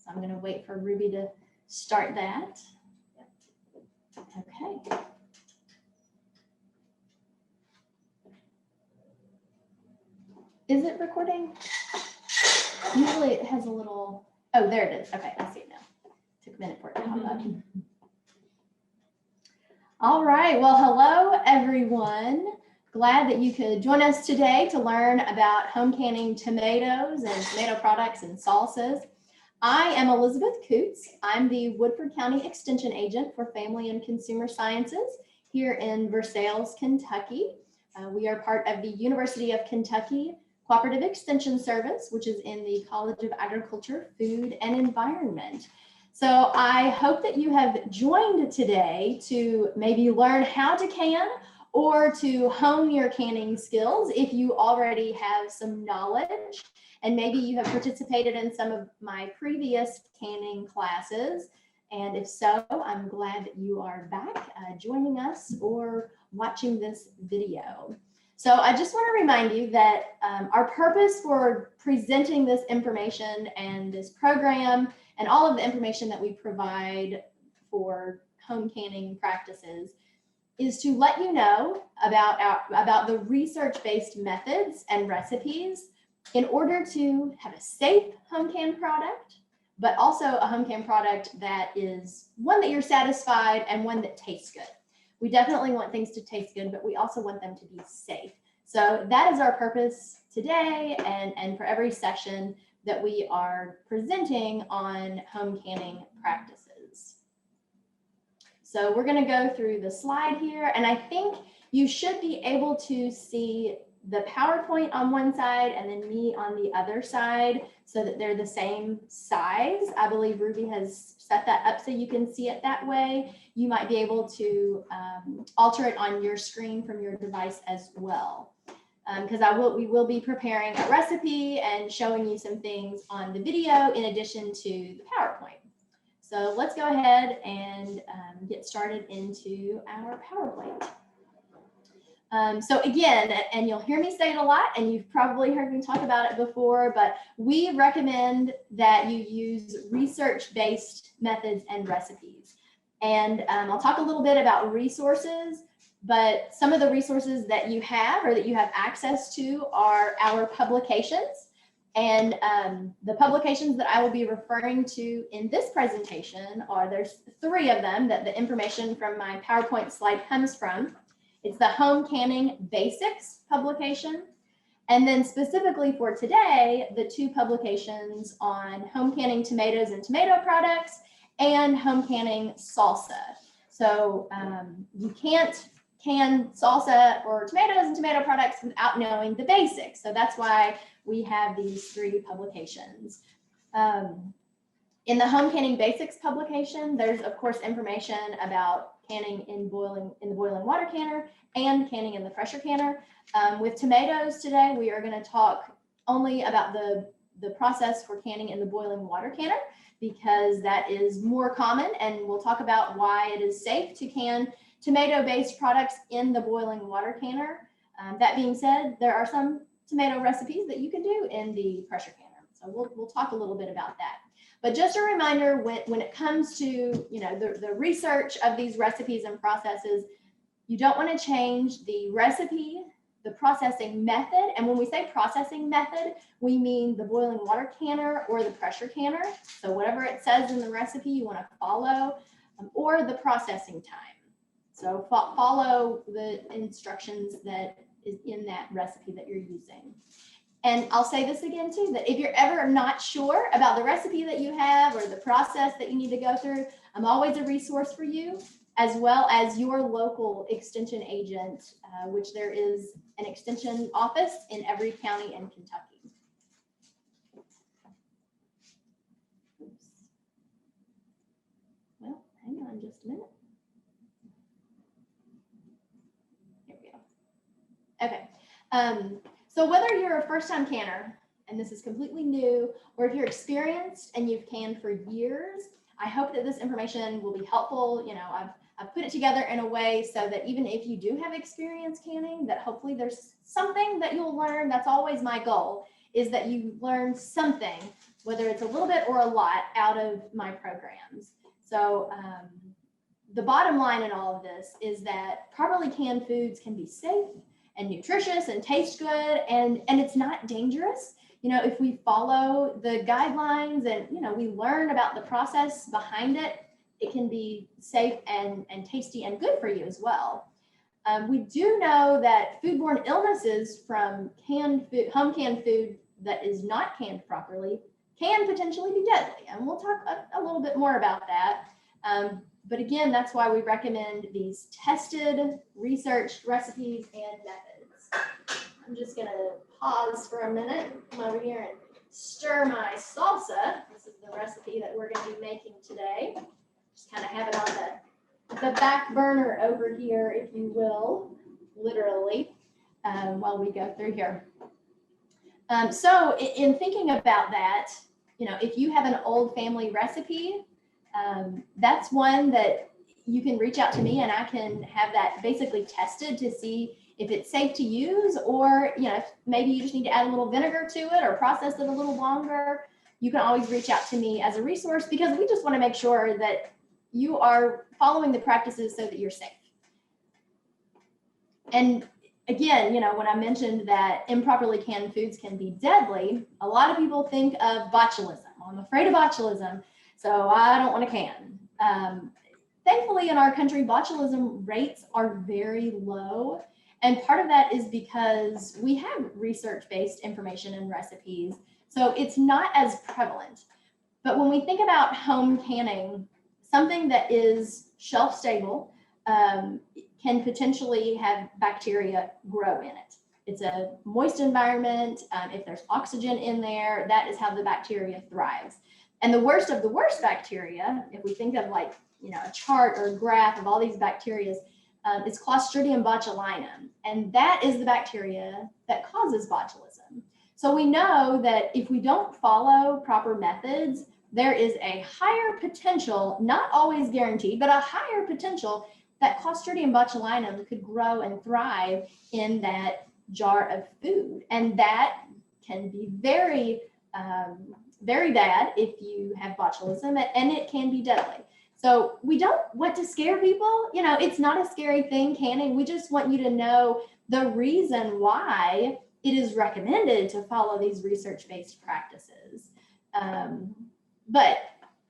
So I'm going to wait for Ruby to start that. Okay. Is it recording? Usually it has a little, oh, there it is. Okay, I see it now. Took a minute for it to pop up. All right, well, hello, everyone. Glad that you could join us today to learn about home canning tomatoes and tomato products and salsas. I am Elizabeth Coots. I'm the Woodford County Extension Agent for Family and Consumer Sciences here in Versailles, Kentucky. We are part of the University of Kentucky Cooperative Extension Service, which is in the College of Agriculture, Food, and Environment. So I hope that you have joined today to maybe learn how to can or to hone your canning skills if you already have some knowledge. And maybe you have participated in some of my previous canning classes. And if so, I'm glad that you are back joining us or watching this video. So I just want to remind you that our purpose for presenting this information and this program and all of the information that we provide for home canning practices is to let you know about the research-based methods and recipes in order to have a safe home canned product, but also a home canned product that is one that you're satisfied and one that tastes good. We definitely want things to taste good, but we also want them to be safe. So that is our purpose today and for every session that we are presenting on home canning practices. So we're going to go through the slide here, and I think you should be able to see the PowerPoint on one side and then me on the other side so that they're the same size. I believe Ruby has set that up so you can see it that way. You might be able to alter it on your screen from your device as well. Because we will be preparing a recipe and showing you some things on the video in addition to the PowerPoint. So let's go ahead and get started into our PowerPoint. So again, and you'll hear me say it a lot, and you've probably heard me talk about it before, but we recommend that you use research-based methods and recipes. And I'll talk a little bit about resources, but some of the resources that you have or that you have access to are our publications. And the publications that I will be referring to in this presentation there's 3 of them that the information from my PowerPoint slide comes from. It's the Home Canning Basics publication. And then specifically for today, the 2 publications on home canning tomatoes and tomato products and home canning salsa. So you can't can salsa or tomatoes and tomato products without knowing the basics. So that's why we have these 3 publications. In the Home Canning Basics publication, there's of course information about canning in the boiling water canner and canning in the pressure canner. With tomatoes today, we are going to talk only about the process for canning in the boiling water canner because that is more common, and we'll talk about why it is safe to can tomato-based products in the boiling water canner. That being said, there are some tomato recipes that you can do in the pressure canner. So we'll talk a little bit about that. But just a reminder, when it comes to the research of these recipes and processes, you don't want to change the recipe, the processing method. And when we say processing method, we mean the boiling water canner or the pressure canner. So whatever it says in the recipe you want to follow, or the processing time. So follow the instructions that is in that recipe that you're using. And I'll say this again too, that if you're ever not sure about the recipe that you have or the process that you need to go through, I'm always a resource for you, as well as your local extension agent, which there is an extension office in every county in Kentucky. Oops. Well, hang on just a minute. Here we go. Okay. So whether you're a first-time canner, and this is completely new, or if you're experienced and you've canned for years, I hope that this information will be helpful. I've put it together in a way so that even if you do have experience canning, that hopefully there's something that you'll learn. That's always my goal, is that you learn something whether it's a little bit or a lot, out of my programs. So the bottom line in all of this is that properly canned foods can be safe and nutritious and taste good, and it's not dangerous. You know, if we follow the guidelines and, you know, we learn about the process behind it, it can be safe and tasty and good for you as well. We do know that foodborne illnesses from canned food, home canned food that is not canned properly, can potentially be deadly. And we'll talk a little bit more about that. But again, that's why we recommend these tested, researched recipes and methods. I'm just gonna pause for a minute, come over here and stir my salsa. This is the recipe that we're gonna be making today. Just kind of have it on the back burner over here, if you will, literally, while we go through here. So in thinking about that, you know, if you have an old family recipe, that's one that you can reach out to me and I can have that basically tested to see if it's safe to use, or, you know, maybe you just need to add a little vinegar to it or process it a little longer. You can always reach out to me as a resource, because we just want to make sure that you are following the practices so that you're safe. And again, you know, when I mentioned that improperly canned foods can be deadly, a lot of people think of botulism. I'm afraid of botulism, so I don't want to can. Thankfully, in our country, botulism rates are very low. And part of that is because we have research-based information and recipes, so it's not as prevalent. But when we think about home canning, something that is shelf-stable can potentially have bacteria grow in it. It's a moist environment. If there's oxygen in there, that is how the bacteria thrives. And the worst of the worst bacteria, if we think of, like, you know, a chart or a graph of all these bacteria, it's Clostridium botulinum, and that is the bacteria that causes botulism. So we know that if we don't follow proper methods, there is a higher potential, not always guaranteed, but a higher potential that Clostridium botulinum could grow and thrive in that jar of food. And that can be very, very bad if you have botulism, and it can be deadly. So we don't want to scare people. You know, it's not a scary thing, canning. We just want you to know the reason why it is recommended to follow these research-based practices. But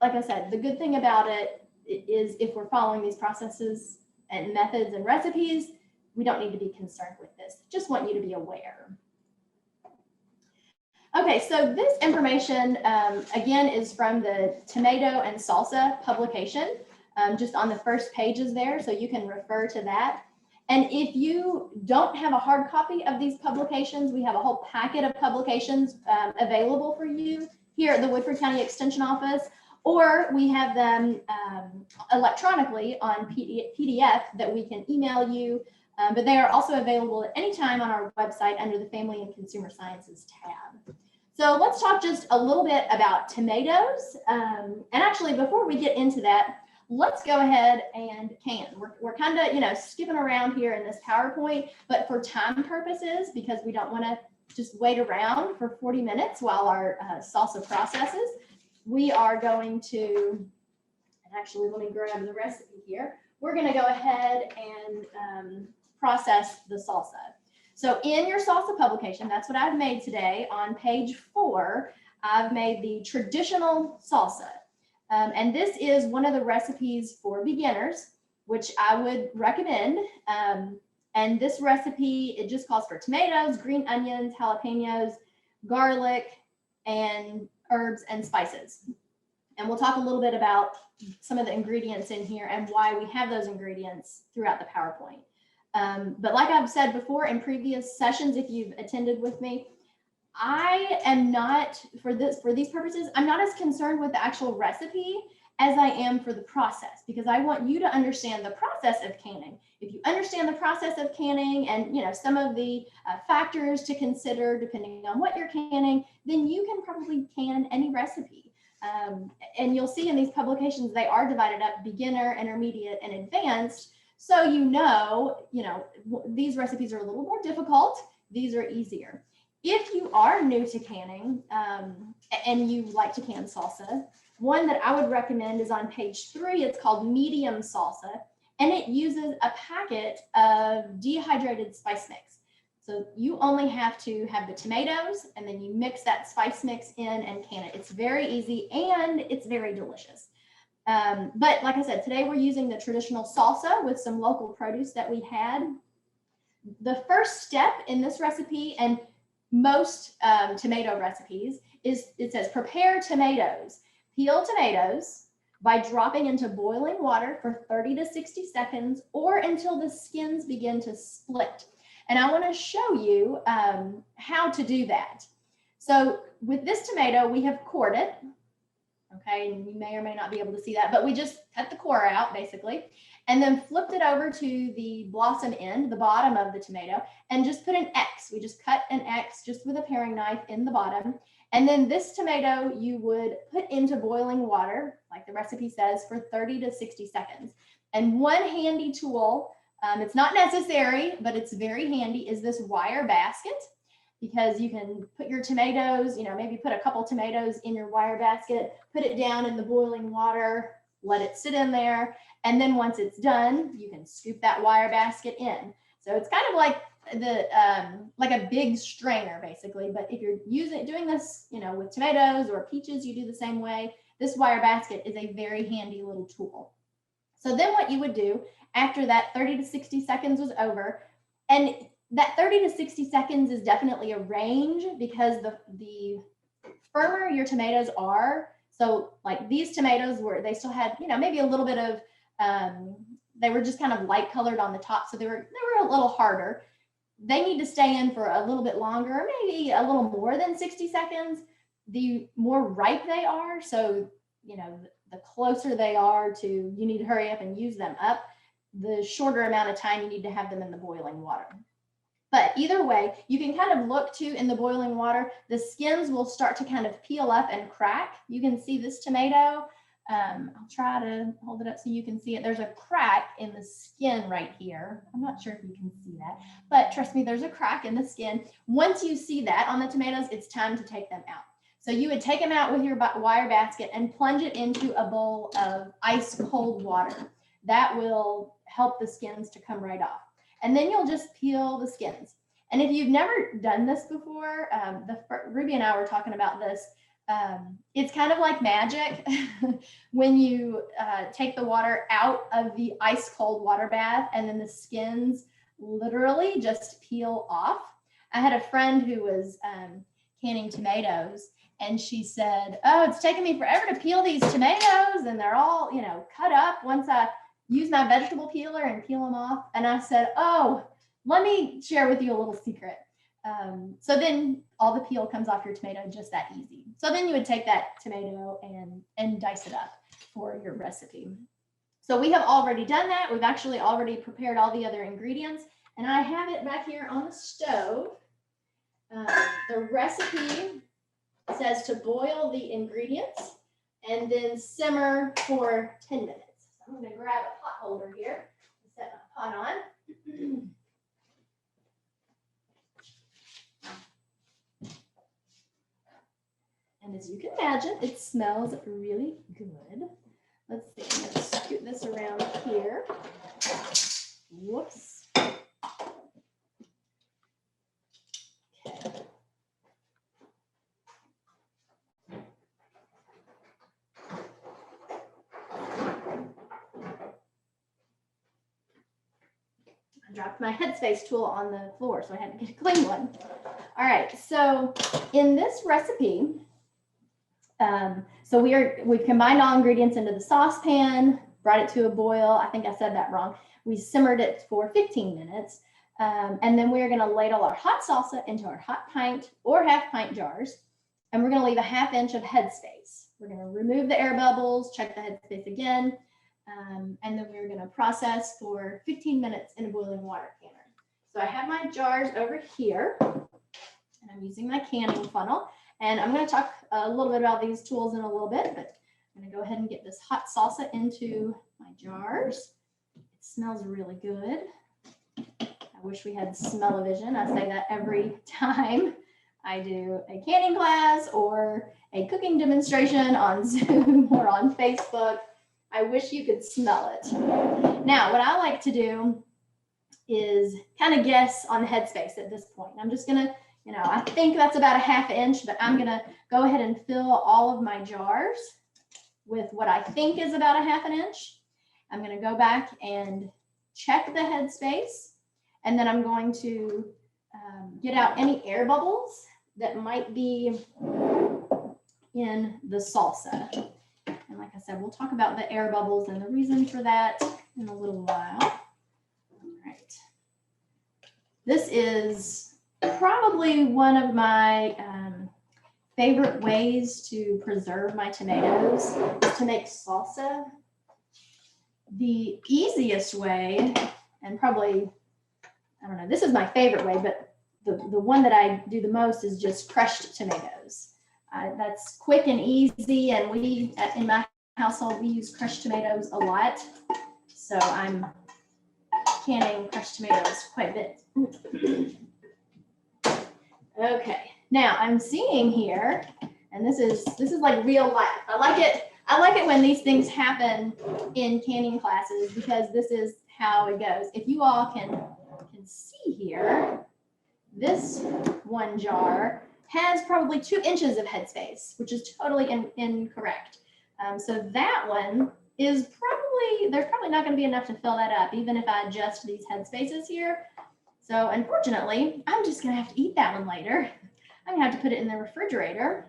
like I said, the good thing about it is if we're following these processes and methods and recipes, we don't need to be concerned with this. Just want you to be aware. Okay, so this information, again, is from the Tomato and Salsa publication, just on the first pages there, so you can refer to that. And if you don't have a hard copy of these publications, we have a whole packet of publications available for you here at the Woodford County Extension Office, or we have them electronically on PDF that we can email you, but they are also available at any time on our website under the Family and Consumer Sciences tab. So let's talk just a little bit about tomatoes. And actually, before we get into that, let's go ahead and can. We're kind of, you know, skipping around here in this PowerPoint, but for time purposes, because we don't want to just wait around for 40 minutes while our salsa processes, we are going to, and actually let me grab the recipe here. We're going to go ahead and process the salsa. So in your salsa publication, that's what I've made today. On page 4, I've made the traditional salsa. And this is one of the recipes for beginners, which I would recommend. And this recipe, it just calls for tomatoes, green onions, jalapenos, garlic, and herbs and spices. And we'll talk a little bit about some of the ingredients in here and why we have those ingredients throughout the PowerPoint. But like I've said before in previous sessions, if you've attended with me, I am not, for these purposes, I'm not as concerned with the actual recipe as I am for the process, because I want you to understand the process of canning. If you understand the process of canning and, you know, some of the factors to consider depending on what you're canning, then you can probably can any recipe. And you'll see in these publications, they are divided up beginner, intermediate, and advanced. So, you know, these recipes are a little more difficult. These are easier. if you are new to canning and you like to can salsa, one that I would recommend is on page 3. It's called medium salsa, and it uses a packet of dehydrated spice mix. So you only have to have the tomatoes, and then you mix that spice mix in and can it. It's very easy and it's very delicious. But like I said, today we're using the traditional salsa with some local produce that we had. The first step in this recipe and most tomato recipes is it says prepare tomatoes. Peel tomatoes by dropping into boiling water for 30 to 60 seconds or until the skins begin to split. And I want to show you how to do that. So with this tomato, we have cored it. Okay, and you may or may not be able to see that, but we just cut the core out basically, and then flipped it over to the blossom end, the bottom of the tomato, and just put an X. We just cut an X just with a paring knife in the bottom. And then this tomato you would put into boiling water, like the recipe says, for 30 to 60 seconds. And one handy tool, it's not necessary, but it's very handy, is this wire basket, because you can put your tomatoes, maybe put a couple tomatoes in your wire basket, put it down in the boiling water, let it sit in there. And then once it's done, you can scoop that wire basket in. So it's kind of like like a big strainer basically. But if you're doing this, with tomatoes or peaches, you do the same way. This wire basket is a very handy little tool. So then what you would do after that 30 to 60 seconds was over, and that 30 to 60 seconds is definitely a range because the firmer your tomatoes are. So like these tomatoes they still had, maybe a little bit of, they were just kind of light colored on the top. So they were a little harder. They need to stay in for a little bit longer, maybe a little more than 60 seconds. The more ripe they are, so, the closer they are to, you need to hurry up and use them up, the shorter amount of time you need to have them in the boiling water. But either way, you can kind of look too in the boiling water, the skins will start to kind of peel up and crack. You can see this tomato. I'll try to hold it up so you can see it. There's a crack in the skin right here. I'm not sure if you can see that, but trust me, there's a crack in the skin. Once you see that on the tomatoes, it's time to take them out. So you would take them out with your wire basket and plunge it into a bowl of ice cold water. That will help the skins to come right off. And then you'll just peel the skins. And if you've never done this before, Ruby and I were talking about this. It's kind of like magic when you take the water out of the ice cold water bath and then the skins literally just peel off. I had a friend who was canning tomatoes, and she said, oh, it's taking me forever to peel these tomatoes, and they're all, cut up once I use my vegetable peeler and peel them off. And I said, oh, let me share with you a little secret. So then all the peel comes off your tomato just that easy. So then you would take that tomato and dice it up for your recipe. So we have already done that. We've actually already prepared all the other ingredients, and I have it back here on the stove. The recipe says to boil the ingredients and then simmer for 10 minutes. I'm going to grab a pot holder here and set my pot on. And as you can imagine, it smells really good. Let's see, I'm going to scoot this around here. Whoops. Okay. I dropped my Headspace tool on the floor, so I had to get a clean one. All right, so in this recipe, so we've combined all ingredients into the saucepan, brought it to a boil. I think I said that wrong. We simmered it for 15 minutes. And then we're going to ladle our hot salsa into our hot pint or half pint jars. And we're going to leave a ½ inch of headspace. We're going to remove the air bubbles, check the headspace again. And then we're going to process for 15 minutes in a boiling water canner. So I have my jars over here, and I'm using my canning funnel. And I'm going to talk a little bit about these tools in a little bit, but I'm going to go ahead and get this hot salsa into my jars. It smells really good. I wish we had smell-o-vision. I say that every time I do a canning class or a cooking demonstration on Zoom or on Facebook. I wish you could smell it. Now, what I like to do is kind of guess on the Headspace at this point. I'm just gonna, I think that's about a 1/2 inch, but I'm gonna go ahead and fill all of my jars with what I think is about a 1/2 inch. I'm gonna go back and check the Headspace, and then I'm going to get out any air bubbles that might be in the salsa. And like I said, we'll talk about the air bubbles and the reason for that in a little while. All right. This is probably one of my favorite ways to preserve my tomatoes is to make salsa. The easiest way, and probably, I don't know, this is my favorite way, but the one that I do the most is just crushed tomatoes. That's quick and easy, and we, in my household, we use crushed tomatoes a lot. So I'm canning crushed tomatoes quite a bit. Okay, now I'm seeing here, and this is like real life. I like it when these things happen in canning classes because this is how it goes. If you all can see here, this one jar has probably 2 inches of headspace, which is totally incorrect. So that one is there's probably not going to be enough to fill that up, even if I adjust these headspaces here. So unfortunately, I'm just going to have to eat that one later. I'm going to have to put it in the refrigerator.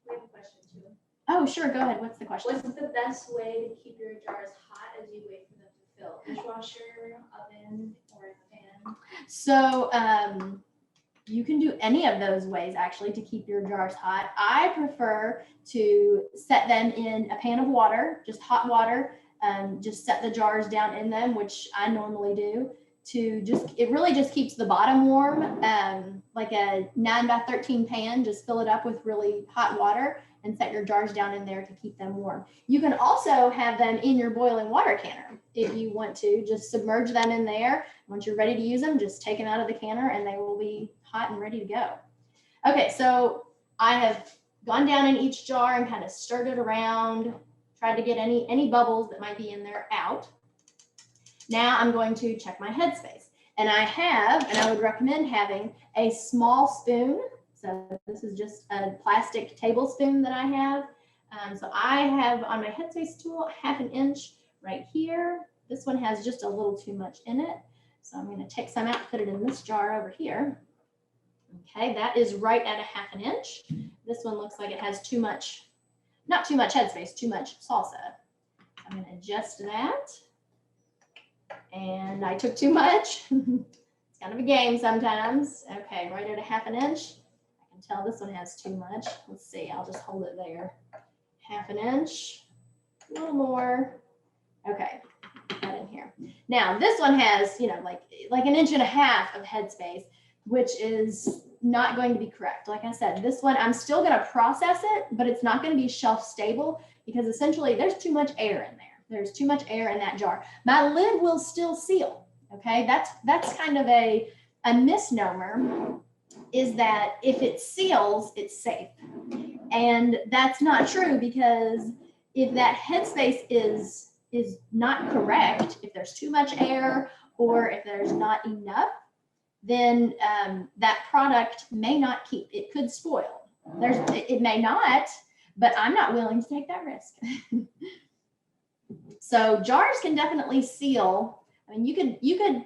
We have a question too. Oh, sure. Go ahead. What's the question? What's the best way to keep your jars hot as you wait for them to fill? Dishwasher, oven, or in the pan? So you can do any of those ways actually to keep your jars hot. I prefer to set them in a pan of water, just hot water, just set the jars down in them, which I normally do. It really just keeps the bottom warm, like a 9x13 pan, just fill it up with really hot water and set your jars down in there to keep them warm. You can also have them in your boiling water canner if you want to, just submerge them in there. Once you're ready to use them, just take them out of the canner and they will be hot and ready to go. Okay, so I have gone down in each jar and kind of stirred it around, tried to get any bubbles that might be in there out. Now I'm going to check my headspace. And I would recommend having a small spoon. So this is just a plastic tablespoon that I have. So I have on my headspace tool 1/2 inch right here. This one has just a little too much in it. So I'm going to take some out, put it in this jar over here. Okay, that is right at 1/2 inch. This one looks like it has too much, not too much headspace, too much salsa. I'm going to adjust that. And I took too much. It's kind of a game sometimes. Okay, right at 1/2 inch. I can tell this one has too much. Let's see, I'll just hold it there. 1/2 inch, a little more. Okay, put that in here. Now this one has, like 1.5 inches of headspace, which is not going to be correct. Like I said, this one, I'm still going to process it, but it's not going to be shelf stable because essentially there's too much air in there. There's too much air in that jar. My lid will still seal. Okay, that's kind of a misnomer, is that if it seals, it's safe. And that's not true, because if that headspace is not correct, if there's too much air or if there's not enough, then that product may not keep. It could spoil. It may not, but I'm not willing to take that risk. So jars can definitely seal. I mean, you could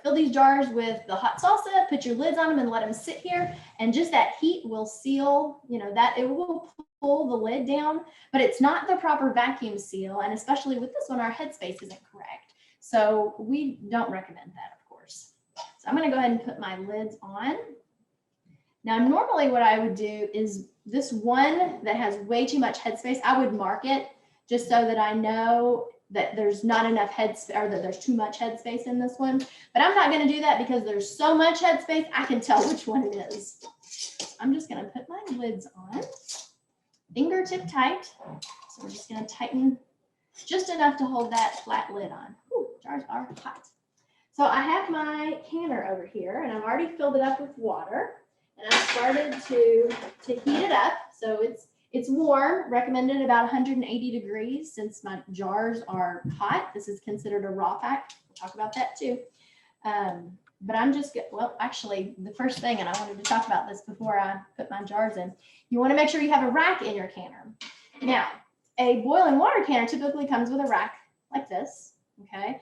fill these jars with the hot salsa, put your lids on them and let them sit here, and just that heat will seal, that it will pull the lid down, but it's not the proper vacuum seal. And especially with this one, our headspace isn't correct. So we don't recommend that, of course. So I'm going to go ahead and put my lids on. Now, normally what I would do is this one that has way too much headspace, I would mark it just so that I know that there's not enough headspace, or that there's too much headspace in this one. But I'm not going to do that because there's so much headspace, I can tell which one it is. I'm just going to put my lids on, fingertip tight. So we're just going to tighten just enough to hold that flat lid on. Ooh, jars are hot. So I have my canner over here, and I've already filled it up with water. And I started to heat it up. So it's warm, recommended about 180 degrees since my jars are hot. This is considered a raw pack. We'll talk about that too. But I'm just, well, actually, the first thing, and I wanted to talk about this before I put my jars in, you want to make sure you have a rack in your canner. Now, a boiling water canner typically comes with a rack like this, okay?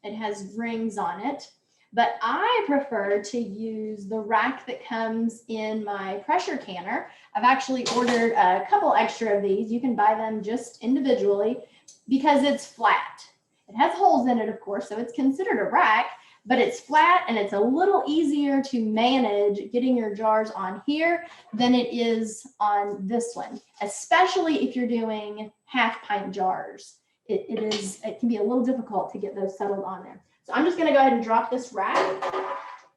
It has rings on it, but I prefer to use the rack that comes in my pressure canner. I've actually ordered a couple extra of these. You can buy them just individually because it's flat. It has holes in it, of course, so it's considered a rack, but it's flat and it's a little easier to manage getting your jars on here than it is on this one, especially if you're doing half-pint jars. It can be a little difficult to get those settled on there. So I'm just going to go ahead and drop this rack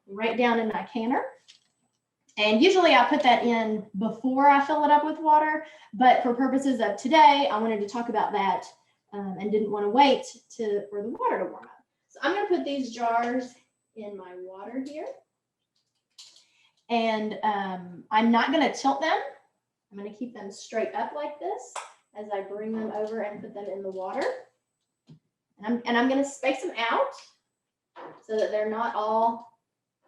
right down in my canner. And usually I put that in before I fill it up with water, but for purposes of today, I wanted to talk about that and didn't want to wait for the water to warm up. So I'm going to put these jars in my water here. And I'm not going to tilt them. I'm going to keep them straight up like this as I bring them over and put them in the water. And I'm going to space them out so that they're not all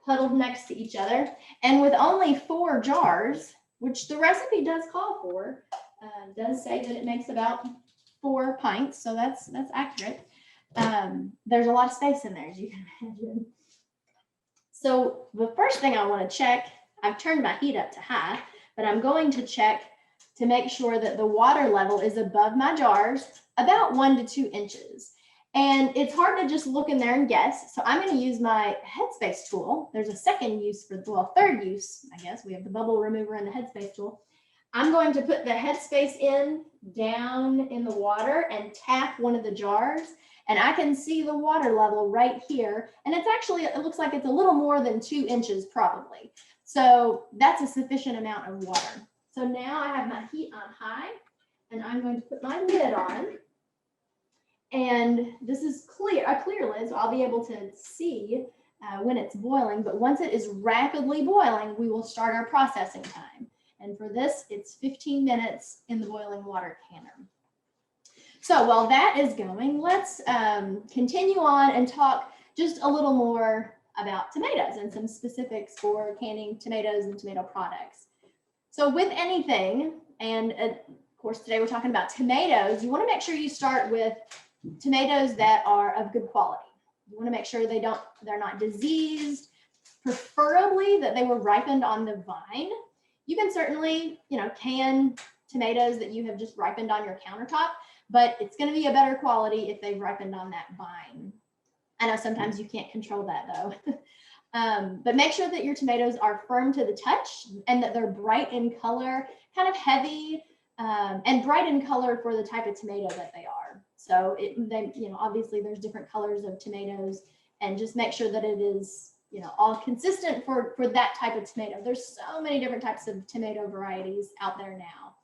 huddled next to each other. And with only 4 jars, which the recipe does call for, does say that it makes about 4 pints, so that's accurate. There's a lot of space in there, as you can imagine. So the first thing I want to check, I've turned my heat up to high, but I'm going to check to make sure that the water level is above my jars, about 1 to 2 inches. And it's hard to just look in there and guess. So I'm going to use my Headspace tool. There's a second use third use, I guess. We have the bubble remover and the Headspace tool. I'm going to put the Headspace down in the water and tap one of the jars. And I can see the water level right here. And it's actually, it looks like it's a little more than 2 inches probably. So that's a sufficient amount of water. So now I have my heat on high and I'm going to put my lid on. And this is a clear lid, so I'll be able to see when it's boiling. But once it is rapidly boiling, we will start our processing time. And for this, it's 15 minutes in the boiling water canner. So while that is going, let's continue on and talk just a little more about tomatoes and some specifics for canning tomatoes and tomato products. So with anything, and of course today we're talking about tomatoes, you want to make sure you start with tomatoes that are of good quality. You want to make sure they're not diseased, preferably that they were ripened on the vine. You can certainly, can tomatoes that you have just ripened on your countertop, but it's going to be a better quality if they've ripened on that vine. I know sometimes you can't control that though. But make sure that your tomatoes are firm to the touch and that they're bright in color, kind of heavy, and bright in color for the type of tomato that they are. So obviously there's different colors of tomatoes, and just make sure that it is, all consistent for that type of tomato. There's so many different types of tomato varieties out there now.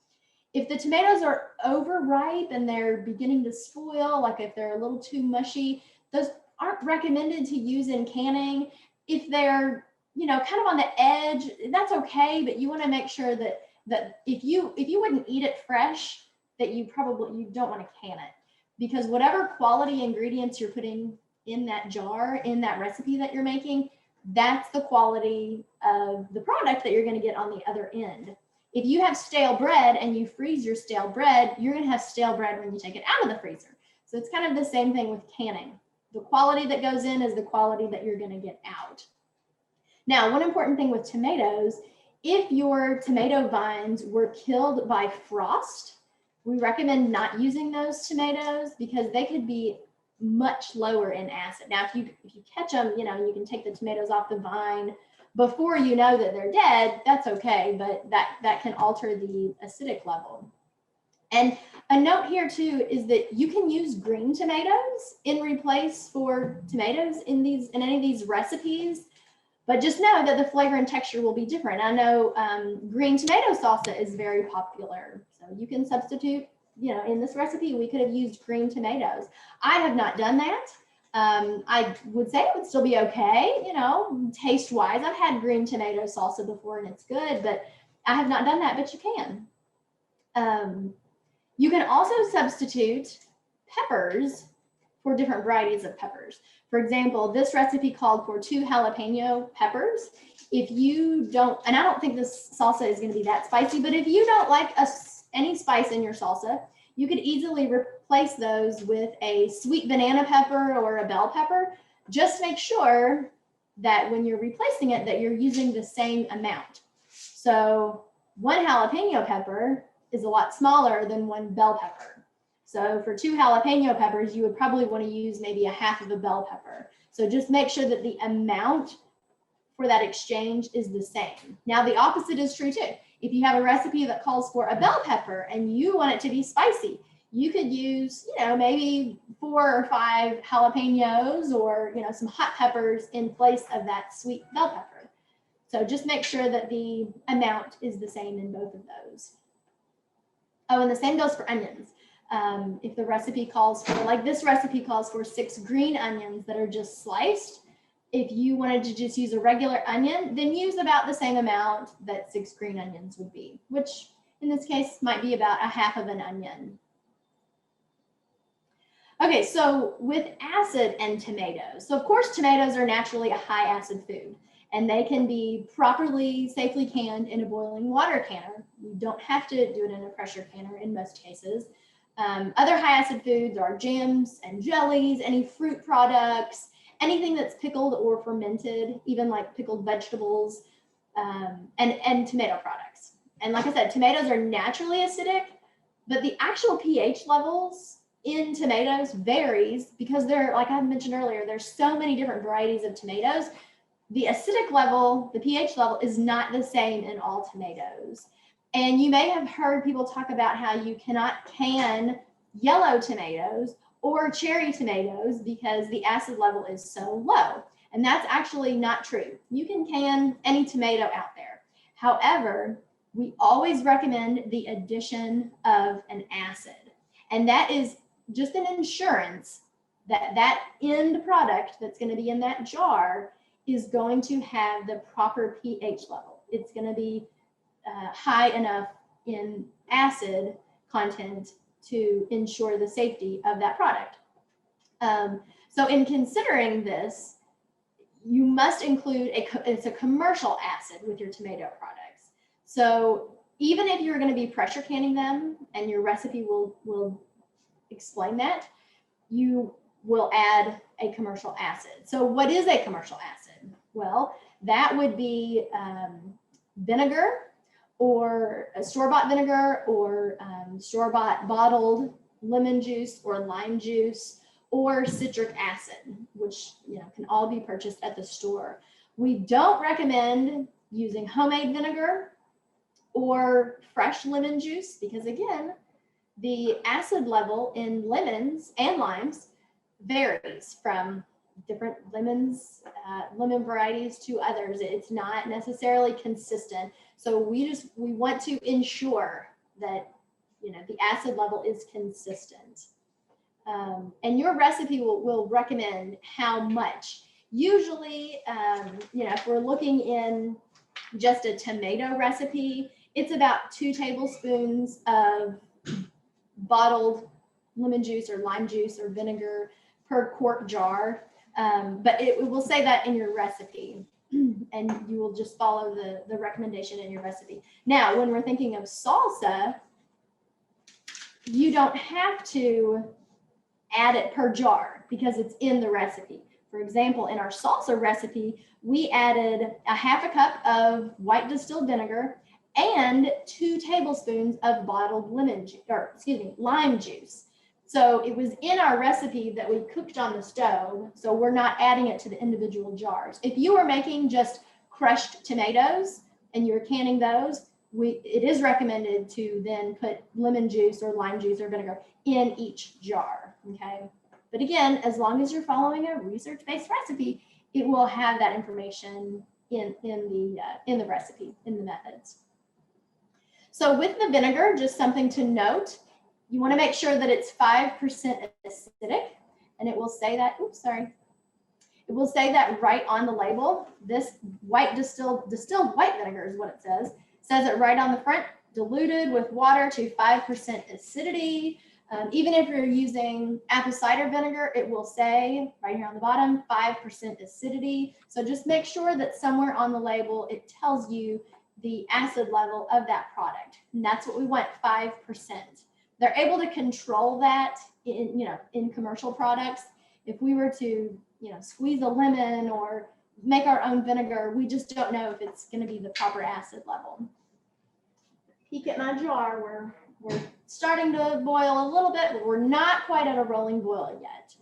If the tomatoes are overripe and they're beginning to spoil, like if they're a little too mushy, those aren't recommended to use in canning. If they're, kind of on the edge, that's okay, but you want to make sure that if you wouldn't eat it fresh, that you don't want to can it, because whatever quality ingredients you're putting in that jar, in that recipe that you're making, that's the quality of the product that you're going to get on the other end. If you have stale bread and you freeze your stale bread, you're going to have stale bread when you take it out of the freezer. So it's kind of the same thing with canning. The quality that goes in is the quality that you're going to get out. Now, one important thing with tomatoes, if your tomato vines were killed by frost, we recommend not using those tomatoes because they could be much lower in acid. Now, if you catch them, you can take the tomatoes off the vine before you know that they're dead, that's okay, but that can alter the acidic level. And a note here too is that you can use green tomatoes in replace for tomatoes in any of these recipes, but just know that the flavor and texture will be different. I know green tomato salsa is very popular, so you can substitute, in this recipe, we could have used green tomatoes. I have not done that. I would say it would still be okay, you know, taste wise. I've had green tomato salsa before and it's good, but I have not done that, but you can. You can also substitute peppers for different varieties of peppers. For example, this recipe called for 2 jalapeno peppers. If you don't, and I don't think this salsa is going to be that spicy, but if you don't like any spice in your salsa, you could easily replace those with a sweet banana pepper or a bell pepper. Just make sure that when you're replacing it, that you're using the same amount. So 1 jalapeno pepper is a lot smaller than 1 bell pepper. So for 2 jalapeno peppers, you would probably want to use maybe a half of a bell pepper. So just make sure that the amount for that exchange is the same. Now the opposite is true too. If you have a recipe that calls for a bell pepper and you want it to be spicy, you could use, you know, maybe 4 or 5 jalapenos or, you know, some hot peppers in place of that sweet bell pepper. So just make sure that the amount is the same in both of those. Oh, and the same goes for onions. If the recipe calls for, like this recipe calls for 6 green onions that are just sliced. If you wanted to just use a regular onion, then use about the same amount that 6 green onions would be, which in this case might be about a half of an onion. Okay, so with acid and tomatoes. So of course, tomatoes are naturally a high acid food, and they can be properly, safely canned in a boiling water canner. You don't have to do it in a pressure canner in most cases. Other high acid foods are jams and jellies, any fruit products, anything that's pickled or fermented, even like pickled vegetables, and tomato products. And like I said, tomatoes are naturally acidic, but the actual pH levels in tomatoes varies because there, like I mentioned earlier, there's so many different varieties of tomatoes. The acidic level, the pH level is not the same in all tomatoes. And you may have heard people talk about how you cannot can yellow tomatoes or cherry tomatoes because the acid level is so low. And that's actually not true. You can any tomato out there. However, we always recommend the addition of an acid. And that is just an insurance that that end product that's going to be in that jar is going to have the proper pH level. It's going to be high enough in acid content to ensure the safety of that product. So in considering this, you must include it's a commercial acid with your tomato products. So even if you're going to be pressure canning them, and your recipe will explain that, you will add a commercial acid. So what is a commercial acid? Well, that would be vinegar, or a store-bought vinegar, or store-bought bottled lemon juice or lime juice, or citric acid, which can all be purchased at the store. We don't recommend using homemade vinegar or fresh lemon juice because, again, the acid level in lemons and limes varies from different lemon varieties to others. It's not necessarily consistent. So we want to ensure that the acid level is consistent. And your recipe will recommend how much. Usually, if we're looking in just a tomato recipe, it's about 2 tablespoons of bottled lemon juice or lime juice or vinegar per quart jar. But it will say that in your recipe, and you will just follow the recommendation in your recipe. Now, when we're thinking of salsa, you don't have to add it per jar because it's in the recipe. For example, in our salsa recipe, we added a half a cup of white distilled vinegar and 2 tablespoons of bottled lime juice. So it was in our recipe that we cooked on the stove, so we're not adding it to the individual jars. If you were making just crushed tomatoes and you're canning those, it is recommended to then put lemon juice or lime juice or vinegar in each jar, okay? But again, as long as you're following a research-based recipe, it will have that information in the recipe, in the methods. So with the vinegar, just something to note, you want to make sure that it's 5% acidic. and it will say that, oops, sorry. It will say that right on the label. This white distilled white vinegar is what it says. It says it right on the front, diluted with water to 5% acidity. Even if you're using apple cider vinegar, it will say right here on the bottom, 5% acidity. So just make sure that somewhere on the label, it tells you the acid level of that product. And that's what we want, 5%. They're able to control that in commercial products. If we were to, squeeze a lemon or make our own vinegar, we just don't know if it's going to be the proper acid level. Peek at my jar. We're starting to boil a little bit, but we're not quite at a rolling boil yet.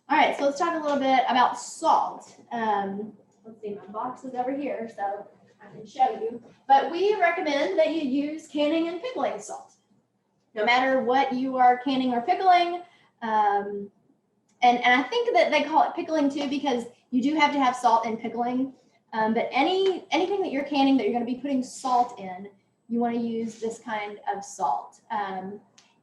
All right, so let's talk a little bit about salt. Let's see, my box is over here, so I can show you. But we recommend that you use canning and pickling salt, no matter what you are canning or pickling. And I think that they call it pickling too, because you do have to have salt in pickling. But anything that you're canning that you're going to be putting salt in, you want to use this kind of salt.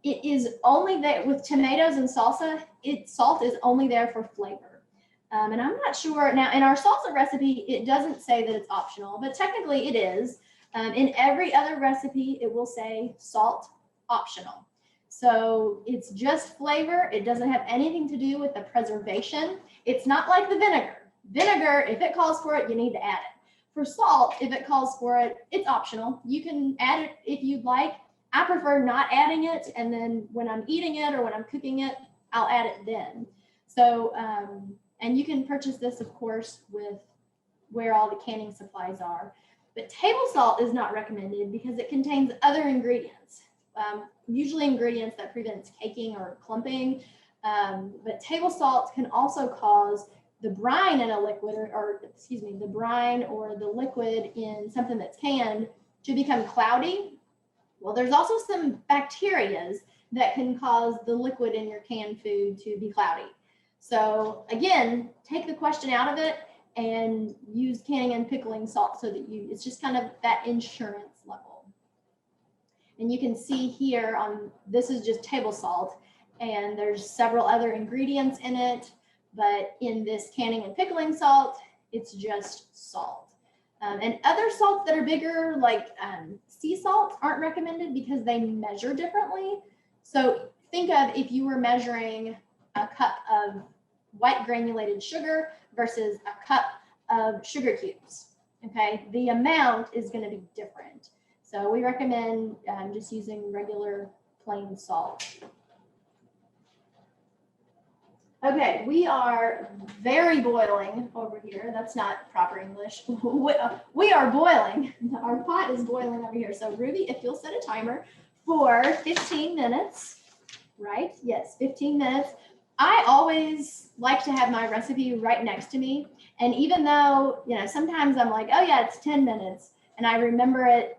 It is only there with tomatoes and salsa. Salt is only there for flavor. And I'm not sure now in our salsa recipe, it doesn't say that it's optional, but technically it is. In every other recipe, it will say salt optional. So it's just flavor. It doesn't have anything to do with the preservation. It's not like the vinegar. Vinegar, if it calls for it, you need to add it. For salt, if it calls for it, it's optional. You can add it if you'd like. I prefer not adding it, and then when I'm eating it or when I'm cooking it, I'll add it then. So, and you can purchase this, of course, with where all the canning supplies are. But table salt is not recommended because it contains other ingredients. Usually ingredients that prevents caking or clumping, but table salt can also cause the brine in a liquid, the brine or the liquid in something that's canned to become cloudy. Well, there's also some bacteria that can cause the liquid in your canned food to be cloudy. So again, take the question out of it and use canning and pickling salt so that it's just kind of that insurance level. And you can see here this is just table salt, and there's several other ingredients in it, but in this canning and pickling salt, it's just salt. And other salts that are bigger, like sea salt, aren't recommended because they measure differently. So think of if you were measuring a cup of white granulated sugar versus a cup of sugar cubes, okay? The amount is going to be different. So we recommend just using regular plain salt. Okay, we are very boiling over here. That's not proper English. We are boiling. Our pot is boiling over here. So Ruby, if you'll set a timer for 15 minutes, right? Yes, 15 minutes. I always like to have my recipe right next to me. And even though, sometimes I'm like, oh yeah, it's 10 minutes and I remember it,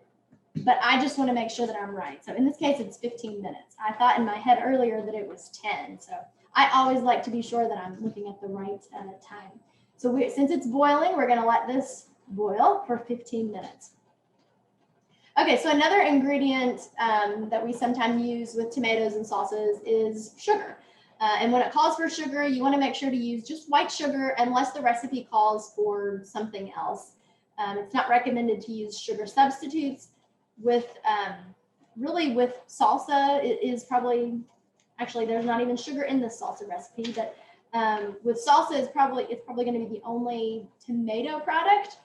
but I just want to make sure that I'm right. So in this case, it's 15 minutes. I thought in my head earlier that it was 10. So I always like to be sure that I'm looking at the right time. So since it's boiling, we're going to let this boil for 15 minutes. Okay, so another ingredient that we sometimes use with tomatoes and salsas is sugar. And when it calls for sugar, you want to make sure to use just white sugar unless the recipe calls for something else. It's not recommended to use sugar substitutes. Really with salsa, it is probably, actually there's not even sugar in this salsa recipe, but with salsa, it's probably going to be the only tomato product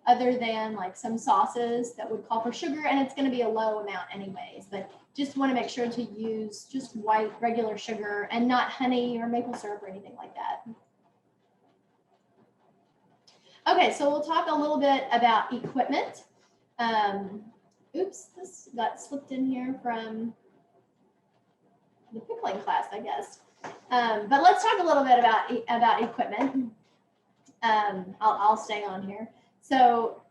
other than like some sauces that would call for sugar, and it's going to be a low amount anyways, but just want to make sure to use just white regular sugar and not honey or maple syrup or anything like that. Okay, so we'll talk a little bit about equipment. Oops, this got slipped in here from the pickling class, I guess. But let's talk a little bit about equipment. I'll stay on here. So,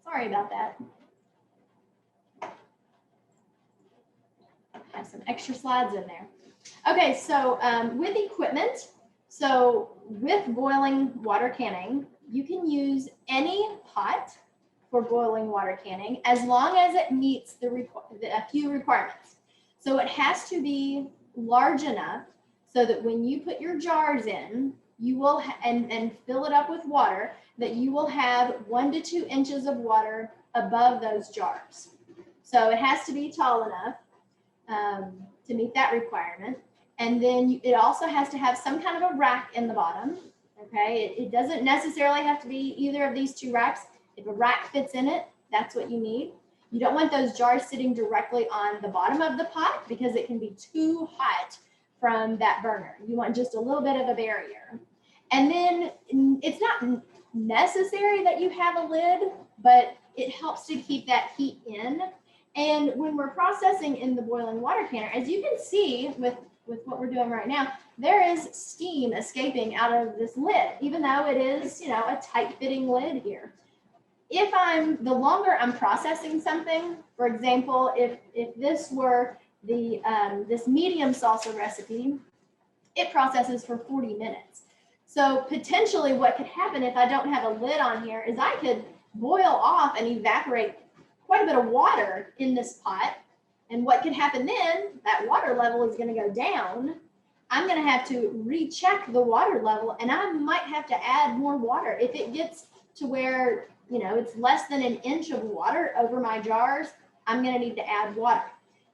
sorry about that. I have some extra slides in there. Okay, so with equipment, so with boiling water canning, you can use any pot for boiling water canning, as long as it meets a few requirements. So it has to be large enough so that when you put your jars in, you will and fill it up with water, that you will have 1 to 2 inches of water above those jars. So it has to be tall enough to meet that requirement. And then it also has to have some kind of a rack in the bottom. Okay, it doesn't necessarily have to be either of these 2 racks. If a rack fits in it, that's what you need. You don't want those jars sitting directly on the bottom of the pot because it can be too hot from that burner. You want just a little bit of a barrier. And then it's not necessary that you have a lid, but it helps to keep that heat in. And when we're processing in the boiling water canner, as you can see with what we're doing right now, there is steam escaping out of this lid, even though it is, a tight fitting lid here. The longer I'm processing something, for example, if this were this medium salsa recipe, it processes for 40 minutes. So potentially what could happen if I don't have a lid on here is I could boil off and evaporate quite a bit of water in this pot. And what could happen then, that water level is going to go down. I'm going to have to recheck the water level, and I might have to add more water. If it gets to where, it's less than 1 inch of water over my jars, I'm going to need to add water.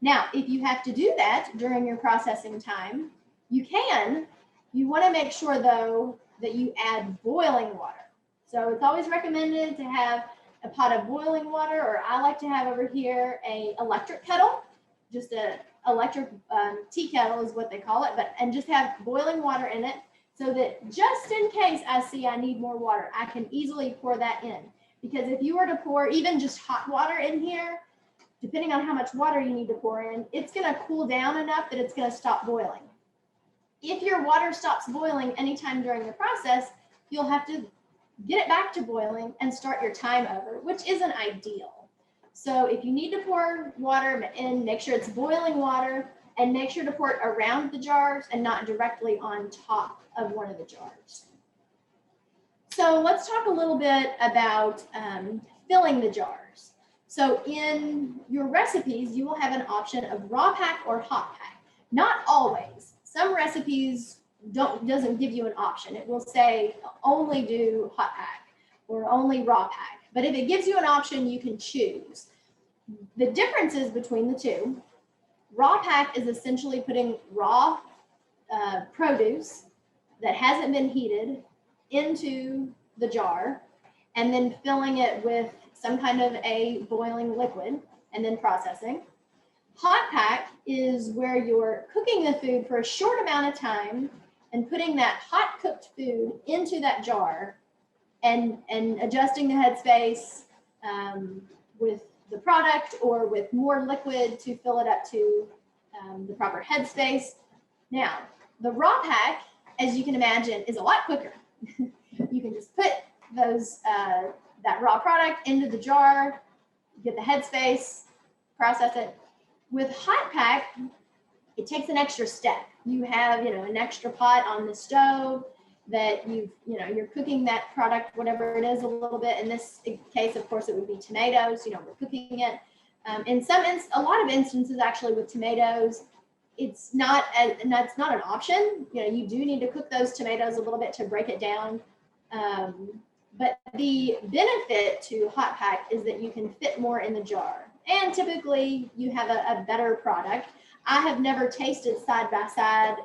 Now, if you have to do that during your processing time, you can. You want to make sure, though, that you add boiling water. So it's always recommended to have a pot of boiling water, or I like to have over here a electric kettle, just a electric tea kettle is what they call it, and just have boiling water in it so that just in case I see I need more water, I can easily pour that in. Because if you were to pour even just hot water in here, depending on how much water you need to pour in, it's going to cool down enough that it's going to stop boiling. If your water stops boiling anytime during the process, you'll have to get it back to boiling and start your time over, which isn't ideal. So if you need to pour water in, make sure it's boiling water, and make sure to pour it around the jars and not directly on top of one of the jars. So let's talk a little bit about filling the jars. So in your recipes, you will have an option of raw pack or hot pack. Not always. Some recipes doesn't give you an option. It will say only do hot pack or only raw pack. But if it gives you an option, you can choose. The differences between the two, raw pack is essentially putting raw produce that hasn't been heated into the jar and then filling it with some kind of a boiling liquid and then processing. Hot pack is where you're cooking the food for a short amount of time and putting that hot cooked food into that jar and adjusting the headspace with the product or with more liquid to fill it up to the proper headspace. Now, the raw pack, as you can imagine, is a lot quicker. You can just put that raw product into the jar, get the headspace, process it. With hot pack, it takes an extra step. You have, an extra pot on the stove that you're cooking that product, whatever it is, a little bit. In this case, of course, it would be tomatoes. We're cooking it. A lot of instances, actually, with tomatoes, it's not an option. You do need to cook those tomatoes a little bit to break it down. But the benefit to hot pack is that you can fit more in the jar. And typically, you have a better product. I have never tasted side-by-side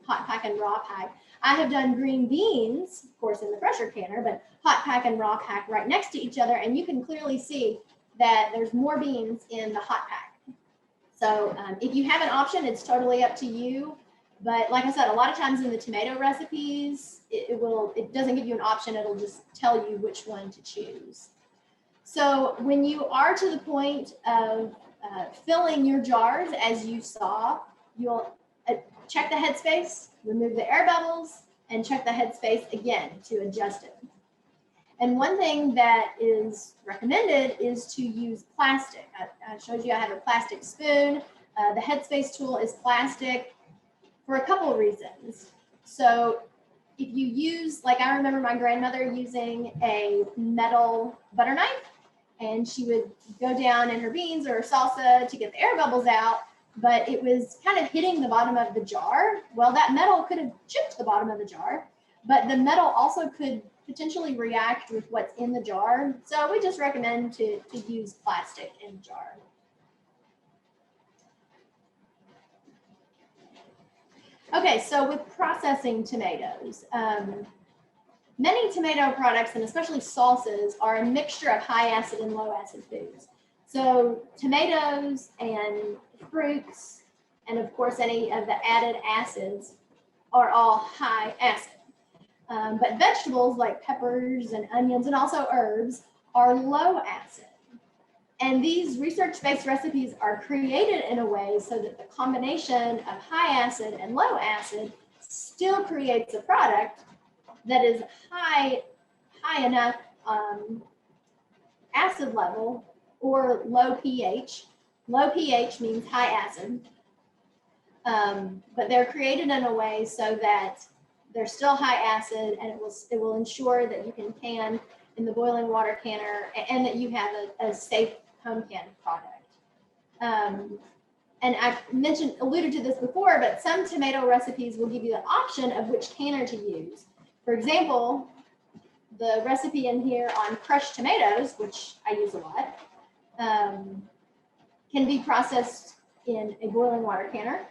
hot pack and raw pack. I have done green beans, of course, in the pressure canner, but hot pack and raw pack right next to each other, and you can clearly see that there's more beans in the hot pack. So if you have an option, it's totally up to you. But like I said, a lot of times in the tomato recipes, it doesn't give you an option. It'll just tell you which one to choose. So when you are to the point of filling your jars, as you saw, you'll check the headspace, remove the air bubbles, and check the headspace again to adjust it. And one thing that is recommended is to use plastic. I showed you I have a plastic spoon. The headspace tool is plastic for a couple of reasons. So if you use, like I remember my grandmother using a metal butter knife, and she would go down in her beans or her salsa to get the air bubbles out, but it was kind of hitting the bottom of the jar. Well, that metal could have chipped the bottom of the jar, but the metal also could potentially react with what's in the jar. So we just recommend to use plastic in the jar. Okay, so with processing tomatoes, many tomato products, and especially salsas, are a mixture of high acid and low acid foods. So tomatoes and fruits, and of course any of the added acids, are all high acid. But vegetables like peppers and onions and also herbs are low acid. And these research-based recipes are created in a way so that the combination of high acid and low acid still creates a product that is high enough acid level or low pH. Low pH means high acid, but they're created in a way so that they're still high acid, and it will ensure that you can can in the boiling water canner and that you have a safe home canned product. And I've alluded to this before, but some tomato recipes will give you the option of which canner to use. For example, the recipe in here on crushed tomatoes, which I use a lot, can be processed in a boiling water canner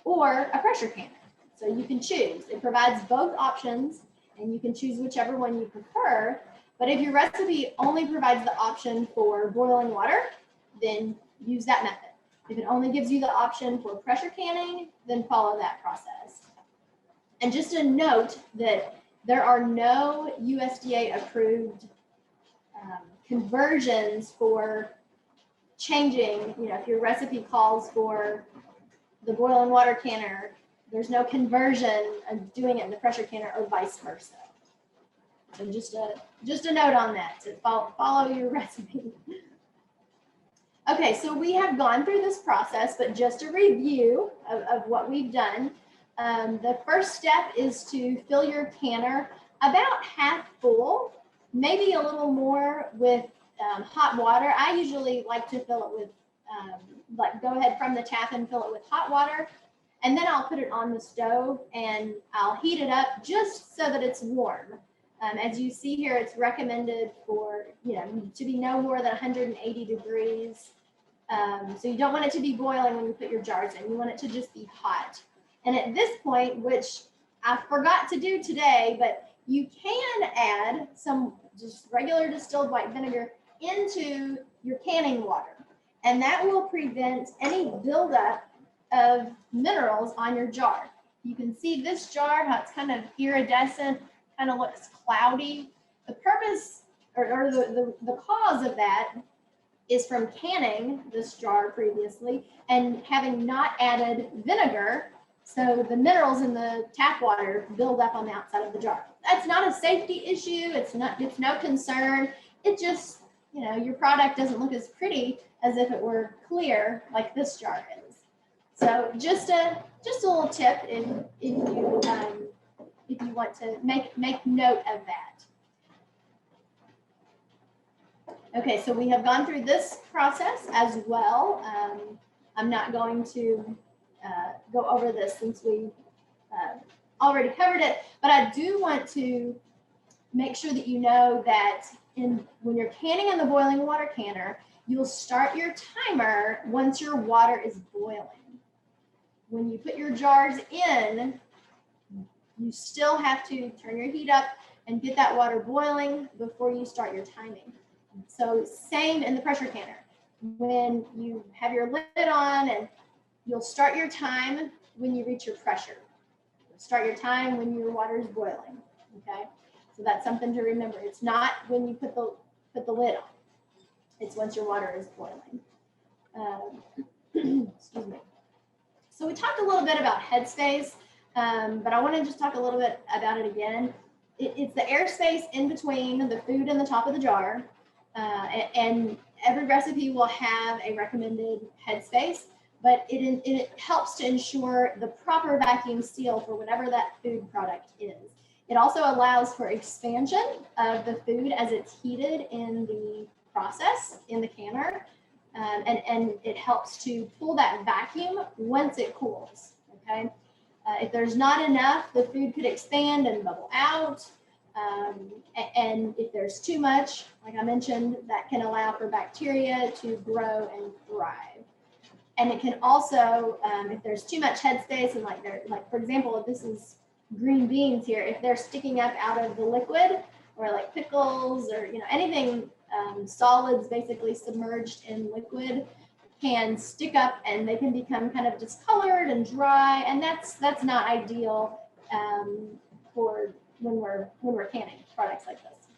or a pressure canner. So you can choose. It provides both options, and you can choose whichever one you prefer. But if your recipe only provides the option for boiling water, then use that method. If it only gives you the option for pressure canning, then follow that process. And just a note that there are no USDA approved conversions for changing, if your recipe calls for the boiling water canner, there's no conversion of doing it in the pressure canner or vice versa. So just a note on that, to follow your recipe. Okay, so we have gone through this process, but just a review of what we've done. The first step is to fill your canner about half full, maybe a little more with hot water. I usually like to fill it with, go ahead from the tap and fill it with hot water. And then I'll put it on the stove and I'll heat it up just so that it's warm. As you see here, it's recommended for, to be no more than 180 degrees. So you don't want it to be boiling when you put your jars in. You want it to just be hot. And at this point, which I forgot to do today, but you can add some just regular distilled white vinegar into your canning water. And that will prevent any buildup of minerals on your jar. You can see this jar, how it's kind of iridescent, kind of looks cloudy. The purpose or the cause of that is from canning this jar previously and having not added vinegar, so the minerals in the tap water build up on the outside of the jar. That's not a safety issue. It's no concern. It just, your product doesn't look as pretty as if it were clear like this jar is. So just a little tip if you want to make note of that. Okay, so we have gone through this process as well. I'm not going to go over this since we already covered it, but I do want to make sure that you know that when you're canning in the boiling water canner, you'll start your timer once your water is boiling. When you put your jars in, you still have to turn your heat up and get that water boiling before you start your timing. So same in the pressure canner. When you have your lid on, and you'll start your time when you reach your pressure. Start your time when your water is boiling, okay? So that's something to remember. It's not when you put the lid on. It's once your water is boiling. Excuse me. So we talked a little bit about Headspace, but I want to just talk a little bit about it again. It's the airspace in between the food and the top of the jar, and every recipe will have a recommended headspace, but it helps to ensure the proper vacuum seal for whatever that food product is. It also allows for expansion of the food as it's heated in the process in the canner, and it helps to pull that vacuum once it cools, okay? If there's not enough, the food could expand and bubble out. And if there's too much, like I mentioned, that can allow for bacteria to grow and thrive. And it can also, if there's too much headspace, and like for example, if this is green beans here, if they're sticking up out of the liquid, or like pickles, or anything solids basically submerged in liquid, can stick up and they can become kind of discolored and dry, and that's not ideal for when we're canning products like this.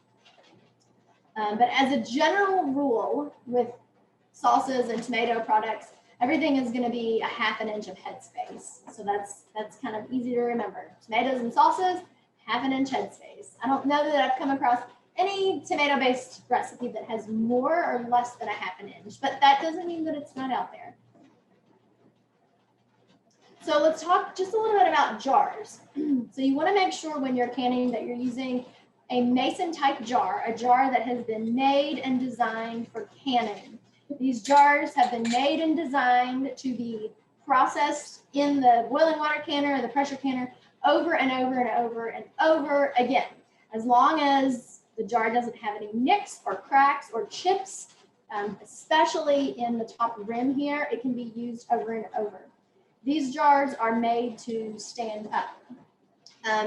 But as a general rule with salsas and tomato products, everything is going to be a 1/2 inch of headspace. So that's kind of easy to remember. Tomatoes and salsas, 1/2 inch headspace. I don't know that I've come across any tomato-based recipe that has more or less than a 1/2 inch, but that doesn't mean that it's not out there. So let's talk just a little bit about jars. So you want to make sure when you're canning that you're using a mason type jar, a jar that has been made and designed for canning. These jars have been made and designed to be processed in the boiling water canner or the pressure canner over and over and over and over again. As long as the jar doesn't have any nicks or cracks or chips, especially in the top rim here, it can be used over and over. These jars are made to stand up.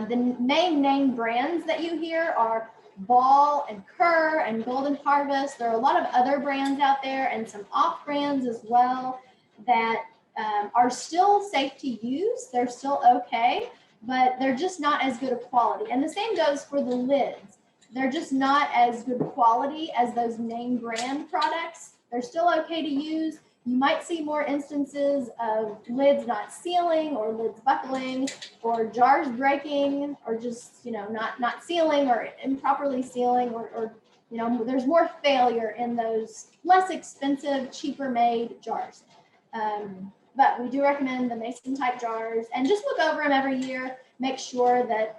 The main name brands that you hear are Ball and Kerr and Golden Harvest. There are a lot of other brands out there and some off brands as well that are still safe to use. They're still okay, but they're just not as good a quality. And the same goes for the lids. They're just not as good quality as those name brand products. They're still okay to use. You might see more instances of lids not sealing or lids buckling or jars breaking or just, not sealing or improperly sealing or there's more failure in those less expensive, cheaper made jars. But we do recommend the mason type jars, and just look over them every year. Make sure that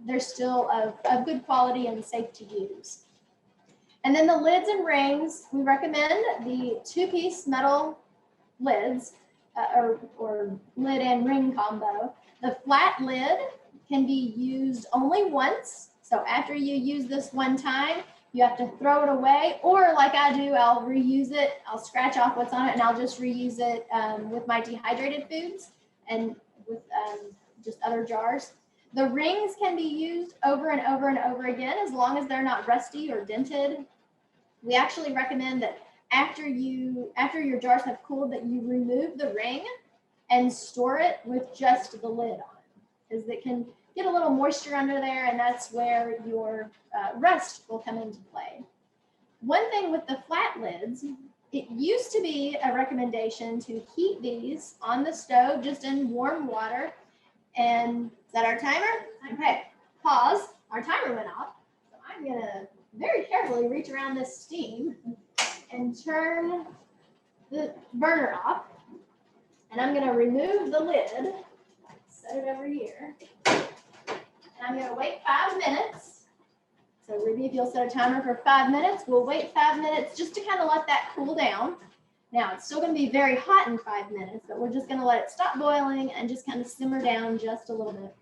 they're still of good quality and safe to use. And then the lids and rings, we recommend the 2-piece metal lids or lid and ring combo. The flat lid can be used only once. So after you use this one time, you have to throw it away, or like I do, I'll reuse it. I'll scratch off what's on it and I'll just reuse it with my dehydrated foods and with just other jars. The rings can be used over and over and over again as long as they're not rusty or dented. We actually recommend that after your jars have cooled, that you remove the ring and store it with just the lid on, because it can get a little moisture under there, and that's where your rust will come into play. One thing with the flat lids, it used to be a recommendation to heat these on the stove just in warm water. And is that our timer? Okay, pause. Our timer went off. So I'm gonna very carefully reach around this steam and turn the burner off. And I'm gonna remove the lid, set it over here. And I'm gonna wait 5 minutes. So Ruby, if you'll set a timer for 5 minutes, we'll wait 5 minutes just to kind of let that cool down. Now, it's still going to be very hot in 5 minutes, but we're just going to let it stop boiling and just kind of simmer down just a little bit.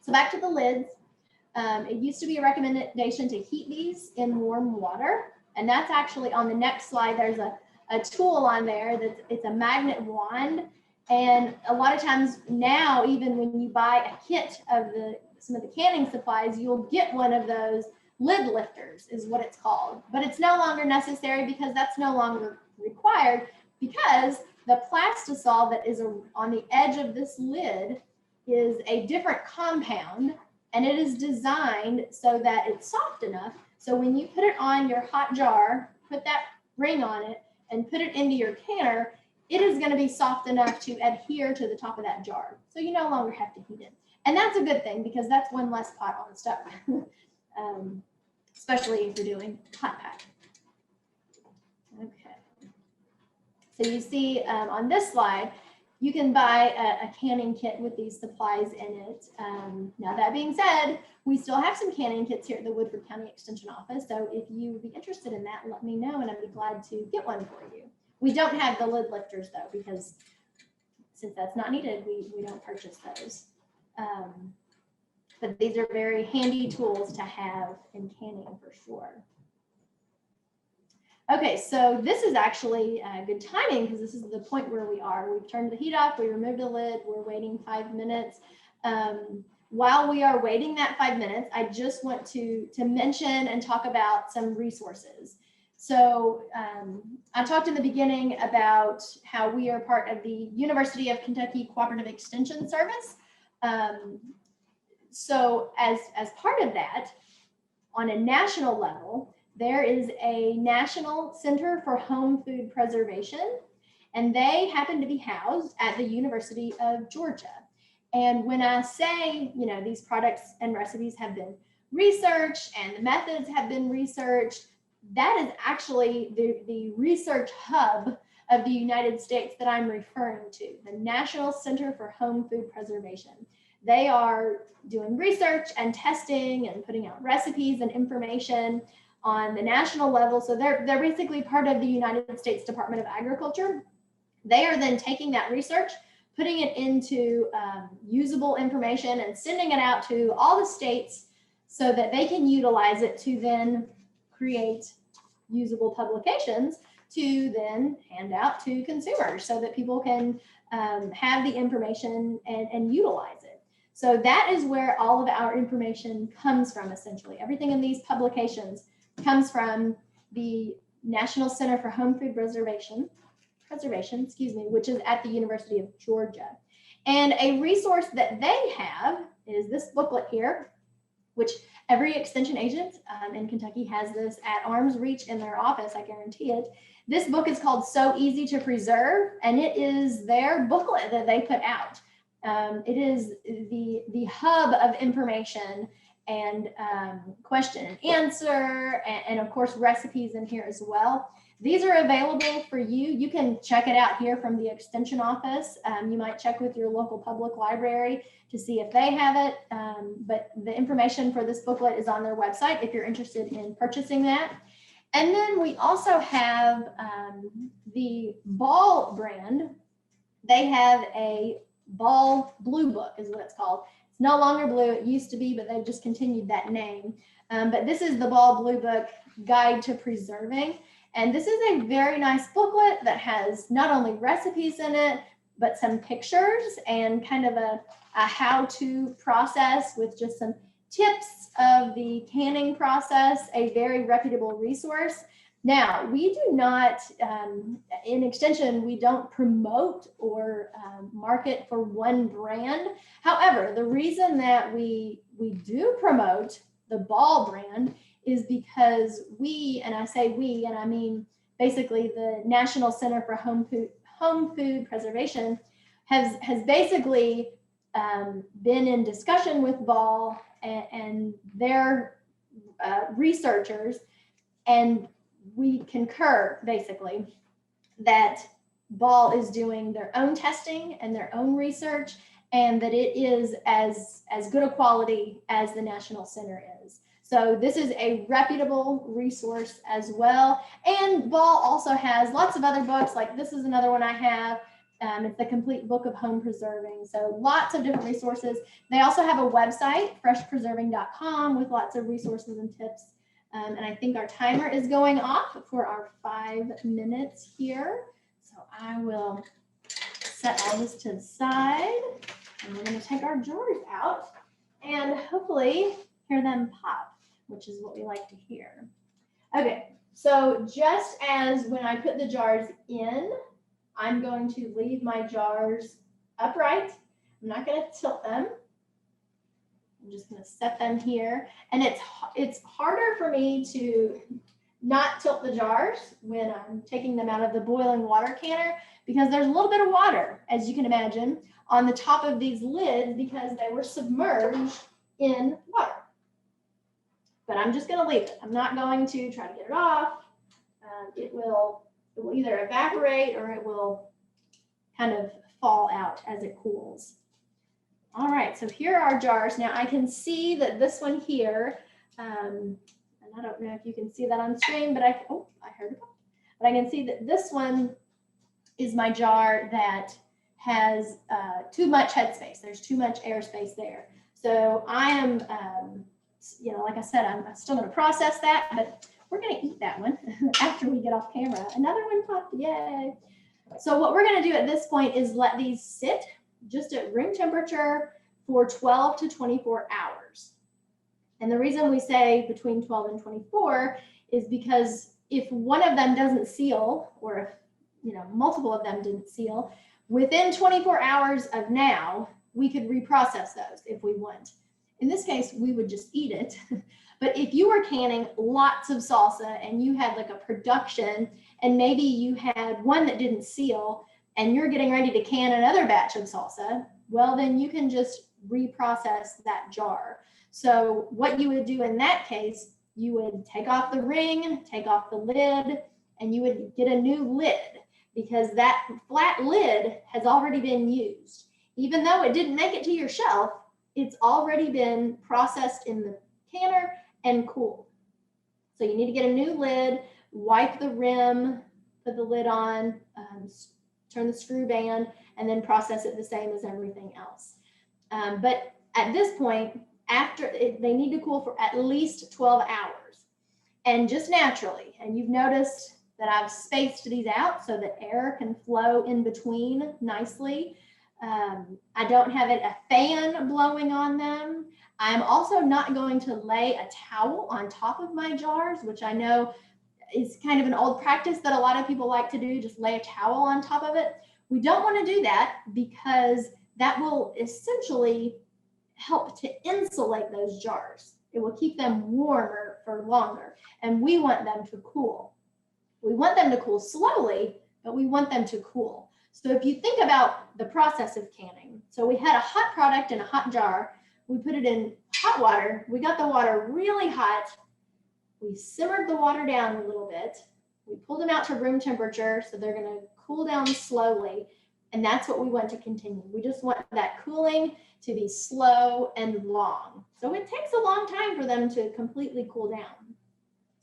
So back to the lids. It used to be a recommendation to heat these in warm water. And that's actually on the next slide. There's a tool on there it's a magnet wand. And a lot of times now, even when you buy a kit of some of the canning supplies, you'll get one of those lid lifters is what it's called. But it's no longer necessary because that's no longer required, because the plastisol that is on the edge of this lid is a different compound, and it is designed so that it's soft enough. So when you put it on your hot jar, put that ring on it and put it into your canner, it is going to be soft enough to adhere to the top of that jar. So you no longer have to heat it. And that's a good thing, because that's one less pot on the stove, especially if you're doing hot pack. Okay. So you see on this slide, you can buy a canning kit with these supplies in it. Now that being said, we still have some canning kits here at the Woodford County Extension Office. So if you would be interested in that, let me know and I'd be glad to get one for you. We don't have the lid lifters though, because since that's not needed, we don't purchase those. But these are very handy tools to have in canning for sure. Okay, so this is actually good timing because this is the point where we are. We've turned the heat off, we removed the lid, we're waiting 5 minutes. While we are waiting that 5 minutes, I just want to mention and talk about some resources. So I talked in the beginning about how we are part of the University of Kentucky Cooperative Extension Service. So as part of that, on a national level, there is a National Center for Home Food Preservation, and they happen to be housed at the University of Georgia. And when I say, you know, these products and recipes have been researched and the methods have been researched, that is actually the research hub of the United States that I'm referring to, the National Center for Home Food Preservation. They are doing research and testing and putting out recipes and information on the national level. So they're basically part of the United States Department of Agriculture. They are then taking that research, putting it into usable information and sending it out to all the states so that they can utilize it to then create usable publications to then hand out to consumers so that people can have the information and utilize it. So that is where all of our information comes from, essentially. Everything in these publications comes from the National Center for Home Food Preservation, which is at the University of Georgia. And a resource that they have is this booklet here, which every extension agent in Kentucky has this at arm's reach in their office, I guarantee it. This book is called So Easy to Preserve, and it is their booklet that they put out. It is the hub of information and question and answer, and of course recipes in here as well. These are available for you. You can check it out here from the extension office. You might check with your local public library to see if they have it, but the information for this booklet is on their website if you're interested in purchasing that. And then we also have the Ball brand. They have a Ball Blue Book is what it's called. It's no longer blue, it used to be, but they've just continued that name. But this is the Ball Blue Book Guide to Preserving. And this is a very nice booklet that has not only recipes in it, but some pictures and kind of a how-to process with just some tips of the canning process, a very reputable resource. Now, we do not, in Extension, we don't promote or market for one brand. However, the reason that we do promote the Ball brand is because we, and I say we, and I mean basically the National Center for Home Food Preservation has basically been in discussion with Ball and their researchers, and we concur basically that Ball is doing their own testing and their own research, and that it is as good a quality as the National Center is. So this is a reputable resource as well. And Ball also has lots of other books, like this is another one I have. It's the Complete Book of Home Preserving. So lots of different resources. They also have a website, freshpreserving.com, with lots of resources and tips. And I think our timer is going off for our 5 minutes here. So I will set all this to the side, and we're going to take our jars out and hopefully hear them pop, which is what we like to hear. Okay, so just as when I put the jars in, I'm going to leave my jars upright. I'm not going to tilt them. I'm just going to set them here. And it's harder for me to not tilt the jars when I'm taking them out of the boiling water canner, because there's a little bit of water, as you can imagine, on the top of these lids because they were submerged in water. But I'm just going to leave it. I'm not going to try to get it off. It will either evaporate or it will kind of fall out as it cools. All right, so here are our jars. Now I can see that this one here, and I don't know if you can see that on screen, but I heard it. But I can see that this one is my jar that has too much headspace. There's too much airspace there. So I am, like I said, I'm still going to process that, but we're going to eat that one after we get off camera. Another one popped, yay. So what we're going to do at this point is let these sit just at room temperature for 12 to 24 hours. And the reason we say between 12 and 24 is because if one of them doesn't seal, or if multiple of them didn't seal, within 24 hours of now, we could reprocess those if we want. In this case, we would just eat it. But if you were canning lots of salsa and you had like a production and maybe you had one that didn't seal and you're getting ready to can another batch of salsa, well, then you can just reprocess that jar. So what you would do in that case, you would take off the ring, take off the lid, and you would get a new lid because that flat lid has already been used. Even though it didn't make it to your shelf, it's already been processed in the canner and cooled. So you need to get a new lid, wipe the rim, put the lid on, turn the screw band, and then process it the same as everything else. But at this point, they need to cool for at least 12 hours. And just naturally, and you've noticed that I've spaced these out so that air can flow in between nicely. I don't have a fan blowing on them. I'm also not going to lay a towel on top of my jars, which I know is kind of an old practice that a lot of people like to do, just lay a towel on top of it. We don't want to do that because that will essentially help to insulate those jars. It will keep them warmer for longer, and we want them to cool. We want them to cool slowly, but we want them to cool. So if you think about the process of canning, so we had a hot product in a hot jar, we put it in hot water, we got the water really hot, we simmered the water down a little bit, we pulled them out to room temperature, so they're gonna cool down slowly, and that's what we want to continue. We just want that cooling to be slow and long. So it takes a long time for them to completely cool down.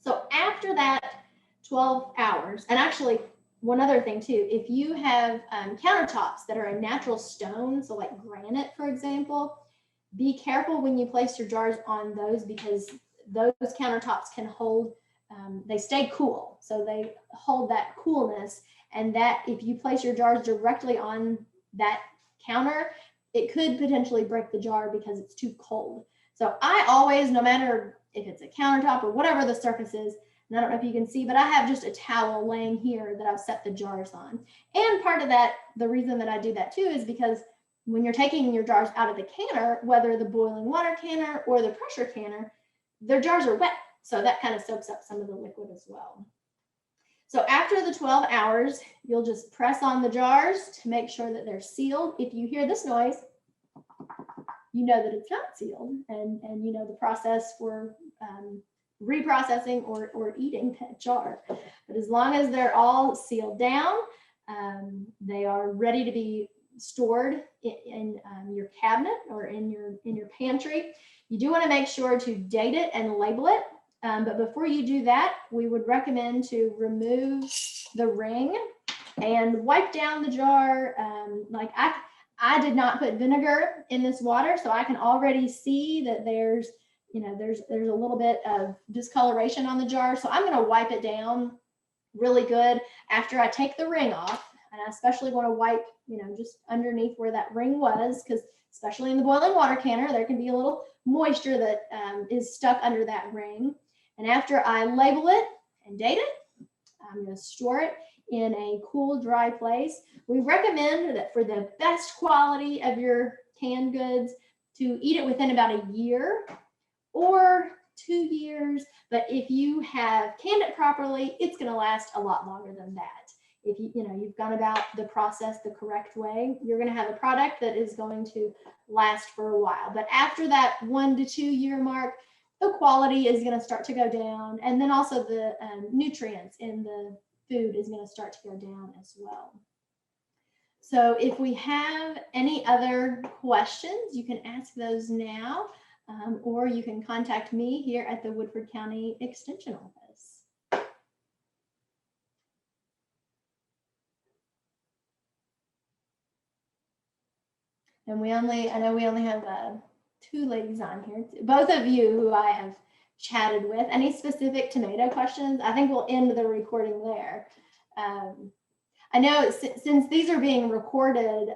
So after that 12 hours, and actually one other thing too, if you have countertops that are a natural stone, so like granite, for example, be careful when you place your jars on those because those countertops can hold, they stay cool. So they hold that coolness, and that if you place your jars directly on that counter, it could potentially break the jar because it's too cold. So I always, no matter if it's a countertop or whatever the surface is, and I don't know if you can see, but I have just a towel laying here that I've set the jars on. And part of that, the reason that I do that too, is because when you're taking your jars out of the canner, whether the boiling water canner or the pressure canner, their jars are wet. So that kind of soaks up some of the liquid as well. So after the 12 hours, you'll just press on the jars to make sure that they're sealed. If you hear this noise, you know that it's not sealed, and you know the process for reprocessing or eating that jar. But as long as they're all sealed down, they are ready to be stored in your cabinet or in your pantry. You do want to make sure to date it and label it. But before you do that, we would recommend to remove the ring and wipe down the jar. Like I did not put vinegar in this water, so I can already see that there's a little bit of discoloration on the jar. So I'm going to wipe it down really good after I take the ring off. And I especially want to wipe, just underneath where that ring was, because especially in the boiling water canner, there can be a little moisture that is stuck under that ring. And after I label it and date it, I'm going to store it in a cool, dry place. We recommend that for the best quality of your canned goods to eat it within about a year or 2 years. But if you have canned it properly, it's going to last a lot longer than that. If you've gone about the process the correct way, you're going to have a product that is going to last for a while. But after that 1 to 2 year mark, the quality is going to start to go down, and then also the nutrients in the food is going to start to go down as well. So if we have any other questions, you can ask those now, or you can contact me here at the Woodford County Extension Office. And I know we only have 2 ladies on here, both of you who I have chatted with. Any specific tomato questions? I think we'll end the recording there. I know since these are being recorded,